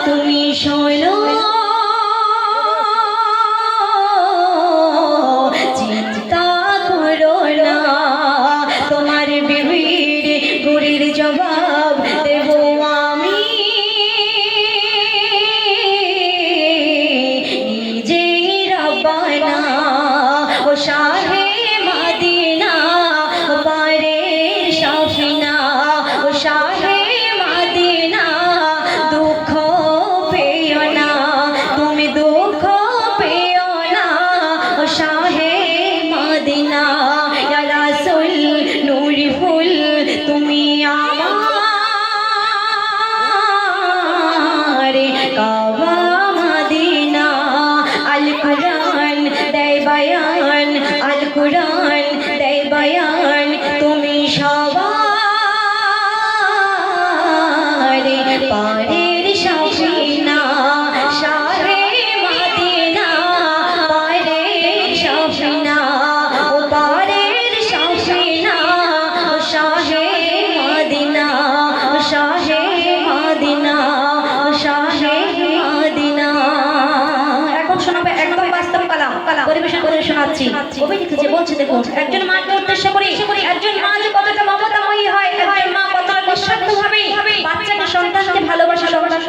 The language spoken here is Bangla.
তুমি শোনো চিন্তা করো না তোমার বিবির গুরির জবাব দেব আমি নিজেই রব্বানা ও শাহে মদিনা পারের শাফিনা ও শাহে মদিনা দুঃখ পেও না তুমি দুঃখ পেও না ও শাহে মদিনা ইয়া রাসূল নূরি ফুল তুমি আমার কাবা মদিনা আল কুরআন দেয় বয়ান আল কুরআন দেয় বয়ান তুমি সবার পারের শাফিনা শাহে মদিনা পারের শাফিনা ও পারের শাফিনা ও শাহে মদিনা ও শাহে মদিনা ও শাহে মদিনা। এখন শোনাবে একদম বাস্তব কালাম পরিবেশন করে শোনাচ্ছি। কবি লিখেছে বলছে দেখুন একজন মা